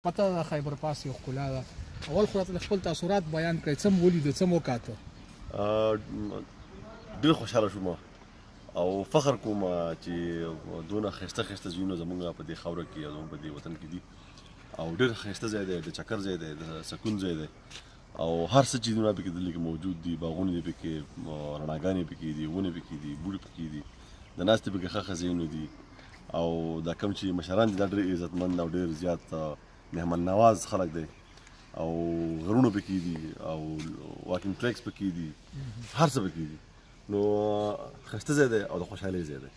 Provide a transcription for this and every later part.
پته ده خیبر پاس یو ښکلا ده. اول خو راته د خپل تاثرات بیان کړئ، څه مو ولیدل، څه مو وکاته؟ ډېر خوشحاله شوم او فخر کوم چې دونه ښایسته ښایسته ځایونه زموږ په دې خاوره کې او زموږ په دې وطن کې دي او ډېر ښایسته ځای دی، د چکر ځای دی، د سکون ځای دی او هر څه چیزونه پکې دلته کې موجود دي. باغونه دي پکې، رڼاګانې پکې دي، ونې پکې دي، بوټي پکې دي، د ناستې پکې ښه ښه ځایونه دي او دا کوم چې مشران دي دا ډېر عزتمند او ډېر زیات مهمان نواز خلک دی او غرونه پکې دي او واکینګ ټریکس پکې دي، هر څه پکې دي. نو ښایسته ځای دی او د خوشحالۍ ځای دی.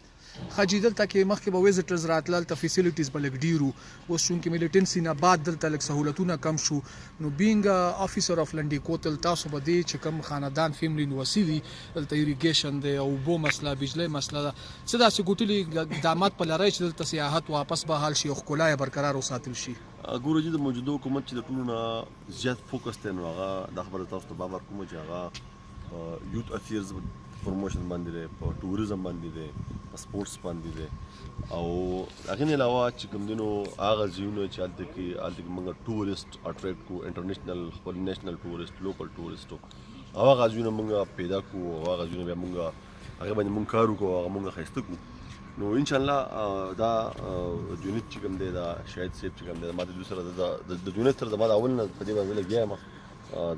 حاجي دلته کې مخکې به ویزټرز راتلل، ته فیسیلیټیز به لږ ډېر وو، اوس چونکې میلیټنسي نه بعد دلته لږ سهولتونه کم شو. نو بینګ افیسر اف لنډي کوتل تاسو به دې چې کوم خاندان فیملی نوسي دي دلته ایریګیشن دی او اوبو مسله، بجلی مسله ده، څه داسې ګوتلي اقدامات په لرئ چې دلته سیاحت واپس به حال شي او ښکلا یې برقرار وساتل شي؟ ګوره جي د موجوده حکومت چې د ټولو نه زیات فوکس دی نو هغه دا خبره تاسو ته باب ورکوم چې هغه یوت افیرز پروموشن باندې دی، په ټوریزم باندې دی، په سپورټس باندې دی او هغې نه علاوه چې کوم دي نو هغه ځایونه چې هلته کې موږ ټورسټ اټریکټ کړو، انټرنیشنل خپل نیشنل ټورسټ، لوکل ټورسټ او هغه ځایونه موږ پیدا کړو او هغه ځایونه بیا موږ هغې باندې موږ کار وکړو، هغه موږ ښایسته کړو. نو انشاءالله دا جونیت چې کوم دی دا شاهد صاحب چې کوم دی ما د دوی سره د جونیت سره زما د اول نه په دې باندې لګیا یم،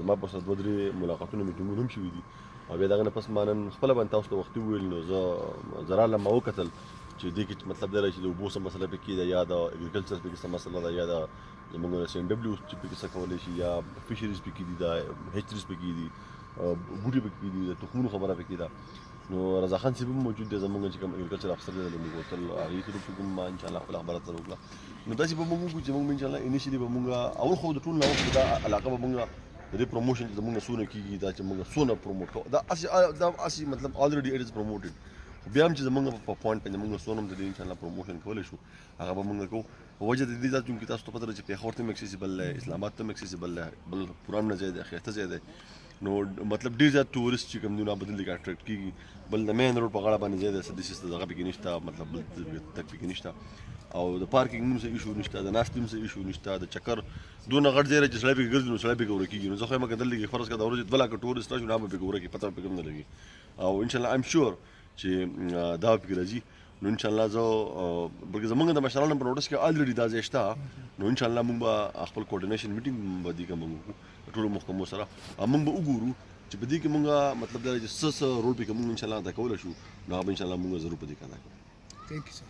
زما په سره دوه درې ملاقاتونه میټینګونه هم شوي دي او بیا د هغې نه پس ما نن خپله باندې تاسو ته وختي وویل نو زه راغلم ما وکتل چې دې کې مطلب دا دی چې د اوبو څه مسله پکې ده یا د اګریکلچر پکې څه مسله ده یا د زموږ CNW چې پکې څه کولی شي یا فشریز پکې دي، دا هیچریز پکې دي، بوټي پکې دي، د تخمونو خبره پکې ده. نو رضا خان صاحب هم موجود دی زموږ چې کوم اګریکلچر افسر دی د لنډي کوتل، هغې کې کوم ما انشاءالله خپله خبره سره وکړه. نو داسې به موږ وکړو چې موږ انشاءالله انیشیټیو به موږ اول خو د ټولو نه وخت دا علاقه به موږ د دې پروموشن چې زموږ څونه کېږي دا چې موږ څونه پروموټ کوو دا هسې مطلب الریډي اټ از پروموټډ، خو بیا هم چې زموږ په پوینټ باندې موږ څونه هم د دې انشاءالله پروموشن کولی شو هغه به موږ کوو. په وجه د دې دا چونکې تاسو ته پته ده چې پېښور ته هم اکسیسیبل دی، اسلام آباد ته هم اکسیسیبل دی، بل پرامنه ځای دی، ښایسته ځای دی. نو مطلب ډېر زیات ټورسټ چې کوم دي نو هغه به دلته کې اټریکټ کېږي. بل د مین روډ په غاړه باندې ځای دی، څه داسې دغه پکې نشته، مطلب بل تګ پکې نشته او د پارکینګ هم څه ایشو نشته، د ناستې هم څه ایشو نشته، د چکر دونه غټ ځای دی چې سړی پکې ګرځي نو سړی پکې ورک کېږي. نو زه خو یم که دلته کې فرض کړه د ورځې 2 لاکه ټورسټ راشي نو هغه به پکې ورک کړي، پته به پکې هم نه لګي او انشاءالله ایم شور چې دا به پکې راځي. نو انشاءالله زه بلکې زموږ د مشرانو په نوټس کې الریډي دا ځای شته. نو انشاءالله موږ به خپل کوارډینیشن میټینګ به دې کې موږ وکړو د ټولو محکمو سره او موږ به وګورو چې په دې کې موږ مطلب دا چې څه رول پکې موږ انشاءالله ادا کولی شو نو هغه به انشاءالله موږ ضرور په دې کې ادا کوو. Thank you, sir.